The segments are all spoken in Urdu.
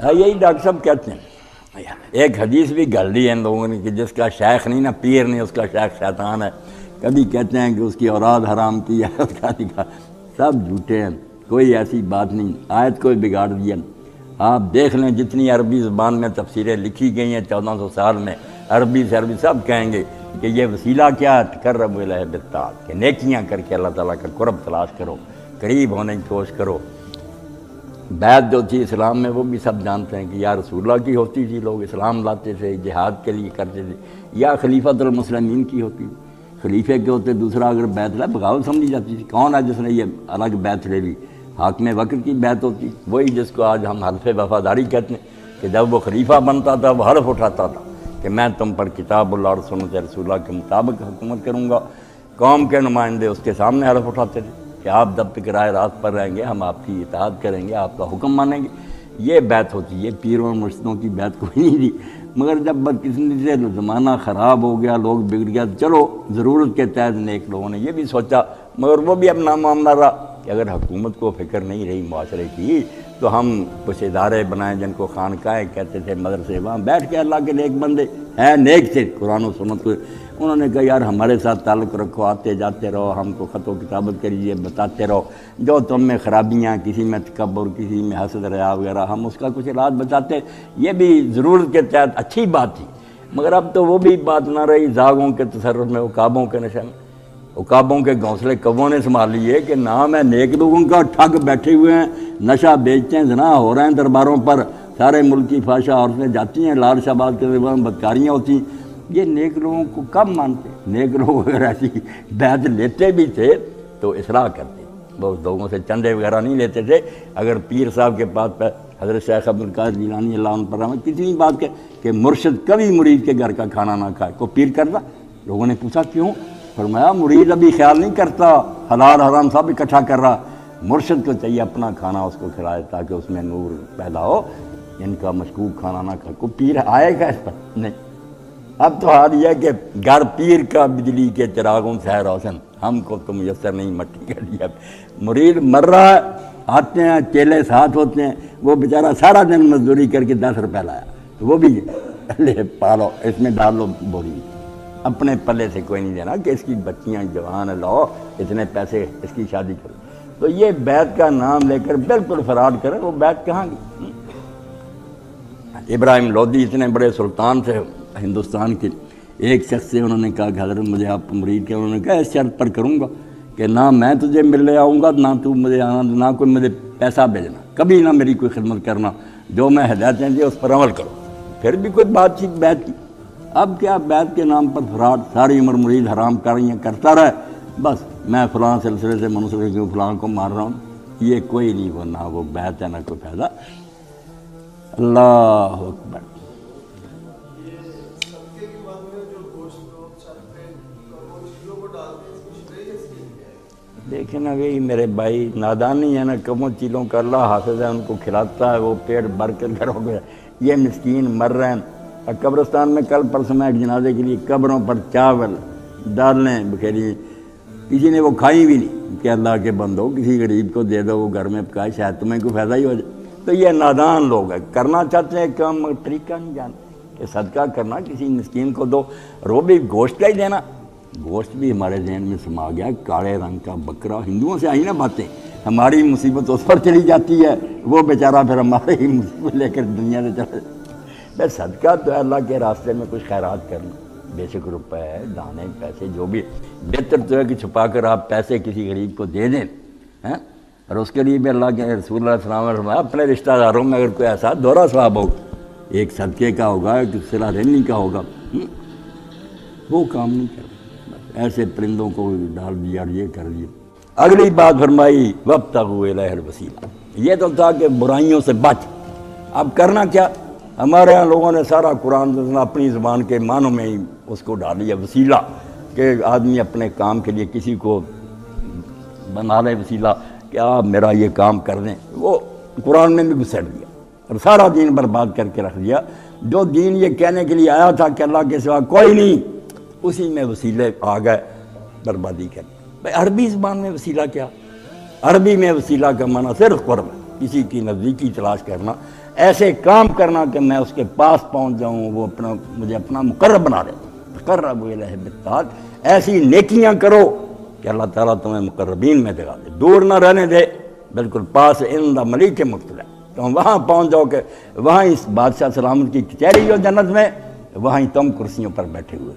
ہاں یہی ڈاکٹر صاحب کہتے ہیں۔ ایک حدیث بھی گل دی ہے ان لوگوں نے کہ جس کا شیخ نہیں نا پیر نہیں، اس کا شیخ شیطان ہے۔ کبھی کہتے ہیں کہ اس کی اولاد حرام کی ہے، اس کا نکاح، سب جھوٹے ہیں، کوئی ایسی بات نہیں۔ آیت کو بگاڑ دیا۔ آپ دیکھ لیں جتنی عربی زبان میں تفسیریں لکھی گئی ہیں 1400 سال میں، عربی سے عربی سب کہیں گے کہ یہ وسیلہ کیا ہے، تقرب الیہ بالطاعۃ، کہ نیکیاں کر کے اللہ تعالیٰ کا قرب تلاش کرو، قریب ہونے کی کوشش کرو۔ بیعت جو تھی اسلام میں وہ بھی سب جانتے ہیں کہ یا رسول اللہ کی ہوتی تھی، لوگ اسلام لاتے تھے، جہاد کے لیے کرتے تھے، یا خلیفۃ المسلمین کی ہوتی تھی، خلیفے کے ہوتے، دوسرا اگر بیعت لے بغاوت سمجھی جاتی تھی، کون ہے جس نے یہ الگ بیعت لے لی؟ حاکم وقت کی بیعت ہوتی، وہی جس کو آج ہم حلف وفاداری کہتے ہیں، کہ جب وہ خلیفہ بنتا تھا وہ حلف اٹھاتا تھا کہ میں تم پر کتاب اللہ اور سنت رسول اللہ کے مطابق حکومت کروں گا۔ قوم کے نمائندے اس کے سامنے حلف اٹھاتے تھے کہ آپ جب تک راہ راست پر رہیں گے ہم آپ کی اطاعت کریں گے، آپ کا حکم مانیں گے۔ یہ بیعت ہوتی ہے، پیروں اور مرشدوں کی بیعت کوئی نہیں تھی۔ مگر جب بدقسمتی سے زمانہ خراب ہو گیا، لوگ بگڑ گیا، چلو ضرورت کے تحت نیک لوگوں نے یہ بھی سوچا، مگر وہ بھی اپنا معاملہ رہا کہ اگر حکومت کو فکر نہیں رہی معاشرے کی تو ہم کچھ ادارے بنائیں جن کو خانقاہیں کہتے تھے، مدرسے، وہاں بیٹھ کے اللہ کے نیک بندے ہیں، نیک تھے قرآن و سنت کو، انہوں نے کہا یار ہمارے ساتھ تعلق رکھو، آتے جاتے رہو، ہم کو خط و کتابت کریے، بتاتے رہو جو تم میں خرابیاں، کسی میں تکبر، کسی میں حسد ریا وغیرہ، ہم اس کا کچھ علاج بتاتے۔ یہ بھی ضرورت کے تحت اچھی بات تھی، مگر اب تو وہ بھی بات نہ رہی۔ زاغوں کے تصرف میں، عقابوں کے نشے میں، عقابوں کے گھونسلے کبوں نے سنبھال لیے کہ نام ہے نیک لوگوں کا، ٹھگ بیٹھے ہوئے ہیں، نشہ بیچتے ہیں، زنا ہو رہے ہیں درباروں پر، سارے ملک کی فحشہ عورتیں جاتی ہیں، لال شہباز کے دربار میں بدکاریاں ہوتی ہیں۔ یہ نیک لوگوں کو کب مانتے؟ نیک لوگ اگر ایسی بیعت لیتے بھی تھے تو اصلاح کرتے، وہ لوگوں سے چندے وغیرہ نہیں لیتے تھے۔ اگر پیر صاحب کے پاس حضرت شیخ عبد القادر جیلانی اللہ عنہ پر رحمت کتنی بات کہ مرشد کبھی مرید کے گھر کا کھانا نہ کھائے، کو پیر کرتا؟ لوگوں نے پوچھا کیوں؟ فرمایا مرید ابھی خیال نہیں کرتا، حلال حرام سب اکٹھا کر رہا، مرشد کو چاہیے اپنا کھانا اس کو کھلائے تاکہ اس میں نور پیدا ہو، ان کا مشکوک کھانا نہ کھائے۔ کو پیر آئے گا اس پر؟ نہیں۔ اب تو حال یہ ہے کہ گھر پیر کا بجلی کے چراغوں سے ہے روشن، ہم کو تو میسر نہیں مٹی کا دیا۔ مرید مر رہا ہے، آتے ہیں چیلے ساتھ ہوتے ہیں، وہ بیچارہ سارا دن مزدوری کر کے 10 روپے لایا تو وہ بھی لے پالو، اس میں ڈال لو بوری، اپنے پلے سے کوئی نہیں دینا کہ اس کی بچیاں جوان لاؤ، اتنے پیسے اس کی شادی کرو۔ تو یہ بیعت کا نام لے کر بالکل فراڈ کرے، وہ بیعت کہاں گئی؟ ابراہیم لودھی اتنے بڑے سلطان تھے ہندوستان کے، ایک شخص سے انہوں نے کہا کہ حضرت مجھے آپ مرید کے، انہوں نے کہا اس شرط پر کروں گا کہ نہ میں تجھے ملنے آؤں گا، نہ تو مجھے آنا، نہ کوئی مجھے پیسہ بھیجنا، کبھی نہ میری کوئی خدمت کرنا، جو میں ہدایتیں دی اس پر عمل کرو۔ پھر بھی کوئی بات چیت بیعت کی۔ اب کیا بیعت کے نام پر فراڈ، ساری عمر مرید حرام کاریاں کرتا رہے، بس میں فلاں سلسلے سے منسلک ہوں، فلاں کو مار رہا ہوں، یہ کوئی نہیں، وہ نہ وہ بیعت ہے نہ کوئی فائدہ۔ اللہ اکبر۔ دیکھیں نا بھئی میرے بھائی، نادانی ہے نا، کموں چیلوں کا اللہ حافظ ہے، ان کو کھلاتا ہے، وہ پیٹ بھر کے گھروں میں، یہ مسکین مر رہے ہیں۔ قبرستان میں کل پرسوں میں ایک جنازے کے لیے قبروں پر چاول ڈالنے بکھیری، کسی نے وہ کھائی بھی نہیں کہ اللہ کے بندو کسی غریب کو دے دو، وہ گھر میں پکائے، شاید تمہیں کوئی فائدہ ہی ہو جائے۔ تو یہ نادان لوگ ہیں، کرنا چاہتے ہیں کام مگر طریقہ نہیں جانتے کہ صدقہ کرنا کسی مسکین کو دو، رو بھی گوشت کا ہی دینا۔ گوشت بھی ہمارے ذہن میں سما گیا، کالے رنگ کا بکرا، ہندوؤں سے آئی نا باتیں، ہماری مصیبت اس پر چلی جاتی ہے، وہ بیچارہ پھر ہمارے ہی مصیبت لے کر دنیا سے چلا۔ بس صدقہ تو ہے اللہ کے راستے میں کچھ خیرات کرنا، بے شک روپے دانے پیسے جو بھی، بہتر تو ہے کہ چھپا کر آپ پیسے کسی غریب کو دے دیں، اور اس کے لیے بھی اللہ کے رسول اللہ صلی اللہ علیہ وسلم نے فرمایا اپنے رشتہ داروں میں اگر کوئی ایسا دوہرا ثواب ہوگا، ایک صدقے کا ہوگا، ایک صلہ رحمی کا ہوگا، وہ کام نہیں کرتا، ایسے پرندوں کو ڈال دیا، یہ کر دیا۔ اگلی بات فرمائی وابتغوا الیہ الوسیلہ، یہ تو تھا کہ برائیوں سے بچ۔ اب کرنا کیا؟ ہمارے ہاں لوگوں نے سارا قرآن اپنی زبان کے معنوں میں ہی اس کو ڈال دیا، وسیلہ، کہ آدمی اپنے کام کے لیے کسی کو بنا لے وسیلہ کہ آپ میرا یہ کام کر دیں، وہ قرآن میں بھی گھسیٹ دیا اور سارا دین برباد کر کے رکھ دیا۔ جو دین یہ کہنے کے لیے آیا تھا کہ اللہ کے سوا کوئی نہیں، اسی میں وسیلے آ گئے، بربادی کر۔ بھائی عربی زبان میں وسیلہ کیا؟ عربی میں وسیلہ کا معنی صرف قرب ہے، کسی کی نزدیکی تلاش کرنا۔ ایسے کام کرنا کہ میں اس کے پاس پہنچ جاؤں، وہ مجھے اپنا مقرب بنا دے، تقربوا الیہ بالطاعات، ایسی نیکیاں کرو کہ اللہ تعالیٰ تمہیں مقربین میں جگہ دے، دور نہ رہنے دے، بالکل پاس عند ملیک مقتدر، تم وہاں پہنچ جاؤ کہ وہاں اس بادشاہ سلامت کی کچہری ہو جنت میں، وہیں تم کرسیوں پر بیٹھے ہوئے۔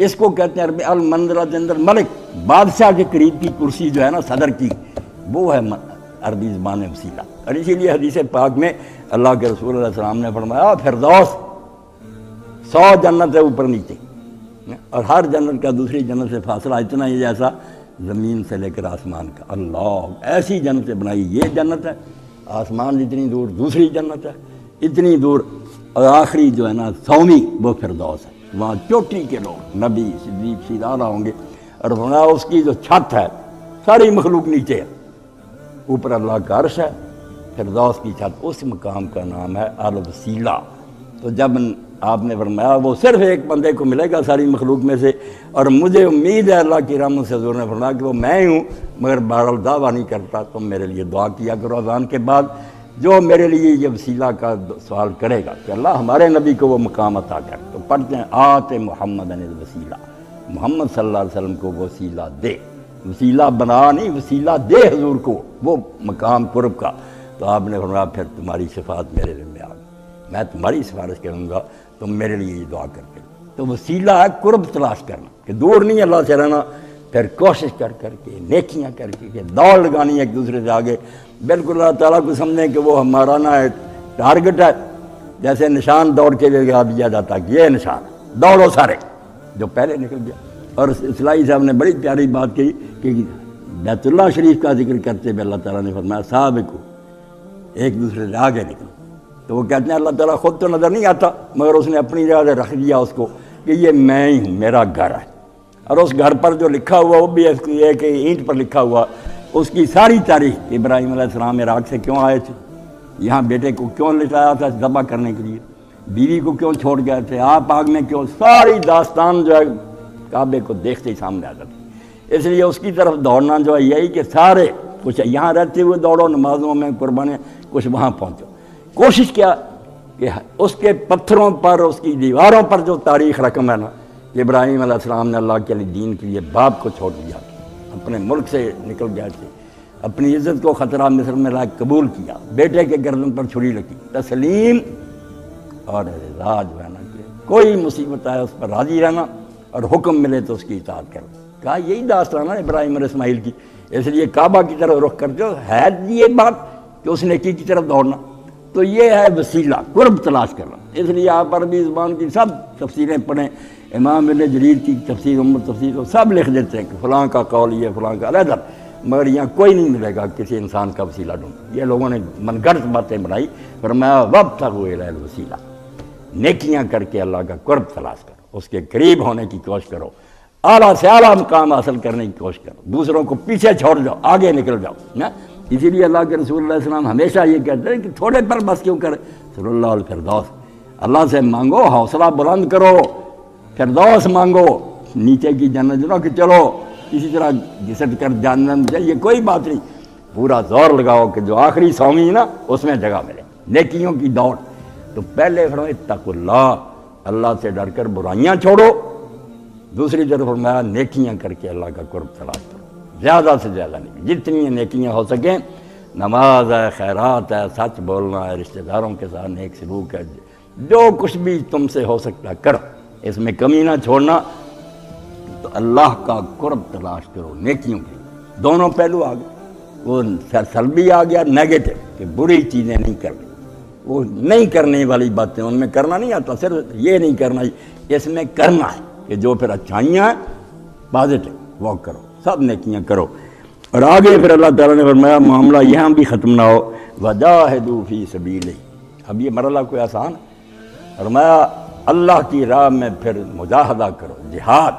اس کو کہتے ہیں عربی المنزلۃ عند الملک، بادشاہ کے قریب کی کرسی جو ہے نا صدر کی، وہ ہے عربی زبان میں وسیلہ۔ اور اسی لیے حدیث پاک میں اللہ کے رسول علیہ السلام نے فرمایا فردوس 100 جنت ہے اوپر نیچے، اور ہر جنت کا دوسری جنت سے فاصلہ اتنا ہی جیسا زمین سے لے کر آسمان کا۔ اللہ ایسی جنت سے بنائی، یہ جنت ہے، آسمان جتنی دور دوسری جنت ہے، اتنی دور، اور آخری جو ہے نا 100ویں وہ فردوس ہے، وہاں چوٹی کے لوگ نبی صدیق شہداء ہوں گے، اور فرمایا اس کی جو چھت ہے ساری مخلوق نیچے ہے، اوپر اللہ کا عرش ہے، فردوس کی چھت، اس مقام کا نام ہے الوسیلہ۔ تو جب آپ نے فرمایا وہ صرف ایک بندے کو ملے گا ساری مخلوق میں سے، اور مجھے امید ہے اللہ کی رحمت سے، حضور نے فرمایا کہ وہ میں ہوں، مگر بہرحال دعویٰ نہیں کرتا، تم میرے لیے دعا کیا کرو اذان کے بعد، جو میرے لیے یہ وسیلہ کا سوال کرے گا کہ اللہ ہمارے نبی کو وہ مقام عطا کر، تو پڑھتے ہیں آت محمد الوسیلہ، محمد صلی اللہ علیہ وسلم کو وسیلہ دے، وسیلہ بنا نہیں، وسیلہ دے حضور کو وہ مقام قرب کا۔ تو آپ نے فرمایا پھر تمہاری شفاعت میرے ذمہ آ گئی، میں تمہاری سفارش کروں گا، تم میرے لیے یہ دعا کر کے۔ تو وسیلہ ہے قرب تلاش کرنا، کہ دور نہیں اللہ سے رہنا، پھر کوشش کر کے نیکیاں کر کے کہ دوڑ لگانی ایک دوسرے سے آگے، بالکل اللہ تعالیٰ کو سمجھیں کہ وہ ہمارا نا ٹارگٹ ہے، جیسے نشان دوڑ کے لگا دیا جاتا کہ یہ نشان ہے، دوڑو سارے، جو پہلے نکل گیا۔ اور اسلائی صاحب نے بڑی پیاری بات کہی کہ بیت اللہ شریف کا ذکر کرتے ہوئے اللہ تعالیٰ نے فرمایا سابقو، ایک دوسرے سے آگے نکلو۔ تو وہ کہتے ہیں اللہ تعالیٰ خود تو نظر نہیں آتا، مگر اس نے اپنی جگہ سے رکھ دیا اس کو کہ یہ میں ہی ہوں، میرا گھر ہے، اور اس گھر پر جو لکھا ہوا وہ بھی ایک اینٹ پر لکھا ہوا، اس کی ساری تاریخ، ابراہیم علیہ السلام عراق سے کیوں آئے تھے، یہاں بیٹے کو کیوں لٹایا تھا ذبح کرنے کے لیے، بیوی کو کیوں چھوڑ گئے تھے، آپ آگ میں کیوں، ساری داستان جو ہے کعبے کو دیکھتے ہی سامنے آ جاتی۔ اس لیے اس کی طرف دوڑنا جو ہے یہی کہ سارے کچھ یہاں رہتے ہوئے دوڑو، نمازوں میں قربانی، کچھ وہاں پہنچو۔ کوشش کیا کہ اس کے پتھروں پر، اس کی دیواروں پر جو تاریخ رقم ہے نا، کہ ابراہیم علیہ السلام نے اللہ کے لیے دین کے لیے باپ کو چھوڑ دیا، اپنے ملک سے نکل گئے تھے، اپنی عزت کو خطرہ مصر میں لائق قبول کیا، بیٹے کے گردن پر چھری لگی، تسلیم اور رضا جو ہے نا کہ کوئی مصیبت آئے اس پر راضی رہنا، اور حکم ملے تو اس کی اطاعت کرنا۔ کہا یہی داستان ہے ابراہیم اور اسماعیل کی، اس لیے کعبہ کی طرف رخ کرتے ہو، ہے یہ بات کہ اس نیکی کی طرف دوڑنا، تو یہ ہے وسیلہ، قرب تلاش کرنا۔ اس لیے آپ عربی زبان کی سب تفسیریں پڑھیں، امام ابن جریر کی تفسیر، تفسیر کو سب لکھ دیتے ہیں کہ فلاں کا قول یہ، فلاں کا علیحدہ، مگر یہاں کوئی نہیں ملے گا کسی انسان کا وسیلہ ڈھونڈ۔ یہ لوگوں نے من گھڑت باتیں بنائی، فرمایا وابتغوا الیہ الوسیلہ، نیکیاں کر کے اللہ کا قرب تلاش کرو، اس کے قریب ہونے کی کوشش کرو، اعلیٰ سے اعلیٰ مقام حاصل کرنے کی کوشش کرو، دوسروں کو پیچھے چھوڑ جاؤ، آگے نکل جاؤ نا۔ اسی لیے اللہ کے رسول علیہ السلام ہمیشہ یہ کہتے ہیں کہ تھوڑے پر بس کیوں کرے، صلی اللہ علیہ فردوس، اللہ سے مانگو، حوصلہ بلند کرو، فردوس مانگو، نیچے کی جنت جو کہ چلو کسی طرح گھسٹ کر جاننا چاہیے، کوئی بات نہیں، پورا زور لگاؤ کہ جو آخری 100ویں نا اس میں جگہ ملے، نیکیوں کی دوڑ۔ تو پہلے فرمایا اتقوا اللہ، اللہ سے ڈر کر برائیاں چھوڑو، دوسری طرف فرمایا نیکیاں کر کے اللہ کا قرب تلاش کرو، زیادہ سے زیادہ نہیں، جتنی نیکیاں ہو سکیں، نماز ہے، خیرات ہے، سچ بولنا ہے، رشتہ داروں کے ساتھ نیک سلوک ہے، جو کچھ بھی تم سے ہو سکتا ہے کرو، اس میں کمی نہ چھوڑنا۔ تو اللہ کا قرب تلاش کرو نیکیوں کی، دونوں پہلو آ گئے، وہ سلبی آ گیا نیگیٹو کہ بری چیزیں نہیں کرنی، وہ نہیں کرنے والی باتیں ان میں کرنا نہیں آتا، صرف یہ نہیں کرنا، اس میں کرنا ہے کہ جو پھر اچھائیاں ہیں پازیٹو وہ کرو، سب نیکیاں کرو۔ اور آگے پھر اللہ تعالیٰ نے فرمایا معاملہ یہاں بھی ختم نہ ہو، وجاہدوا فی سبیلہ، اب یہ مرحلہ کوئی آسان ہے، فرمایا اللہ کی راہ میں پھر مجاہدہ کرو، جہاد۔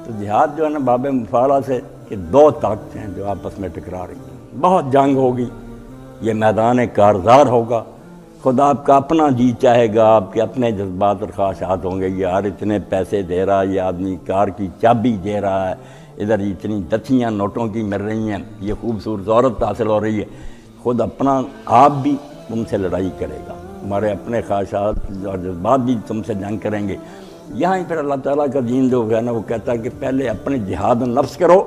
تو جہاد جو ہے نا باب مفعلہ سے کہ دو طاقتیں ہیں جو آپس میں ٹکرا رہی ہیں، بہت جنگ ہوگی، یہ میدان کارزار ہوگا، خود آپ کا اپنا جی چاہے گا، آپ کے اپنے جذبات اور خواہشات ہوں گے، یہ یار اتنے پیسے دے رہا ہے، یہ آدمی کار کی چابی دے رہا ہے، ادھر اتنی دتھیاں نوٹوں کی مل رہی ہیں، یہ خوبصورت عورت حاصل ہو رہی ہے، خود اپنا آپ بھی تم سے لڑائی کرے گا، ہمارے اپنے خواہشات اور جذبات بھی تم سے جنگ کریں گے۔ یہاں ہی پھر اللہ تعالیٰ کا دین جو ہے نا وہ کہتا ہے کہ پہلے اپنے جہاد نفس کرو،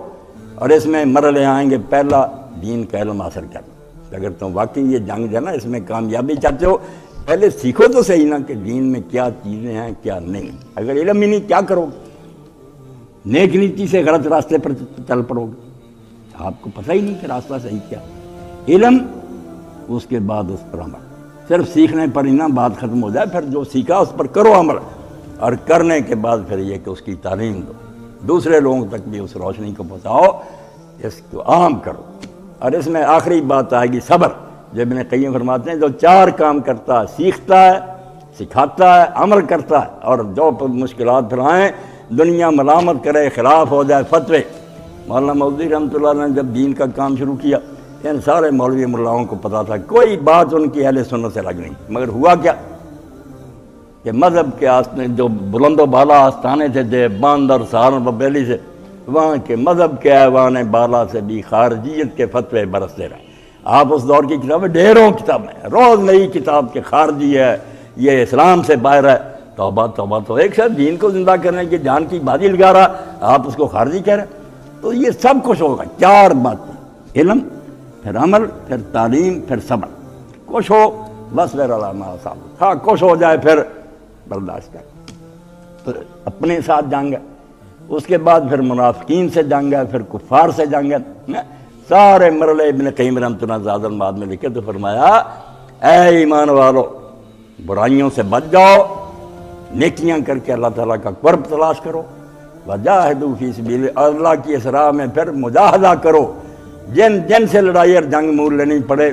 اور اس میں مرحلے آئیں گے، پہلا دین کا علم حاصل کرو۔ اگر تم واقعی یہ جنگ جو ہے نا اس میں کامیابی چاہتے ہو، پہلے سیکھو تو صحیح نا کہ دین میں کیا چیزیں ہیں کیا نہیں۔ اگر علم ہی نہیں کیا کرو گے؟ نیک نیتی سے غلط راستے پر چل پڑو گے، آپ کو پتہ ہی نہیں کہ راستہ صحیح کیا۔ علم، اس کے بعد اس پر عمل، صرف سیکھنے پر ہی نہ بات ختم ہو جائے، پھر جو سیکھا اس پر کرو عمل، اور کرنے کے بعد پھر یہ کہ اس کی تعلیم دو، دوسرے لوگوں تک بھی اس روشنی کو پہنچاؤ، اس کو عام کرو۔ اور اس میں آخری بات آئے گی صبر، جو ابن قیم فرماتے ہیں جو 4 کام کرتا ہے، سیکھتا ہے، سکھاتا ہے، عمل کرتا ہے، اور جو مشکلات پھر آئیں، دنیا ملامت کرے، خلاف ہو جائے، فتوے۔ مولانا مودودی رحمۃ اللہ علیہ نے جب دین کا کام شروع کیا، ان سارے مولوی ملاؤں کو پتا تھا کوئی بات ان کی اہل سنت سے لگ نہیں، مگر ہوا کیا کہ مذہب کے آستانے جو بلند و بالا آستانے تھے دیوبند اور سہارنپور بریلی سے، وہاں کے مذہب کے ایوان بالا سے بھی خارجیت کے فتوے برستے رہے۔ آپ اس دور کی کتابیں ڈھیروں کتابیں، روز نئی کتاب کے خارجی ہے، یہ اسلام سے باہر ہے۔ توبہ توبہ، تو ایک شخص دین کو زندہ کرنے کی جان کی بازی لگا رہا، آپ اس کو خارجی کہہ رہے ہیں۔ تو یہ سب کچھ ہوگا، 4 باتیں، علم، پھر عمل، پھر تعلیم، پھر صبر۔ کچھ ہو بس پھر علامہ صاحب، ہاں کچھ ہو جائے پھر برداشت کر، پھر اپنے ساتھ جنگ ہے، اس کے بعد پھر منافقین سے جنگ ہے، پھر کفار سے جنگ ہے۔ سارے مرحلے ابن قیم رحمۃ اللہ زاد المعاد میں لکھے تو فرمایا، اے ایمان والو، برائیوں سے بچ جاؤ، نیکیاں کر کے اللہ تعالیٰ کا قرب تلاش کرو، وجاہدوا فی سبیل، اللہ کی اس راہ میں پھر مجاہدہ کرو، جن سے لڑائی اور جنگ مول لینی پڑے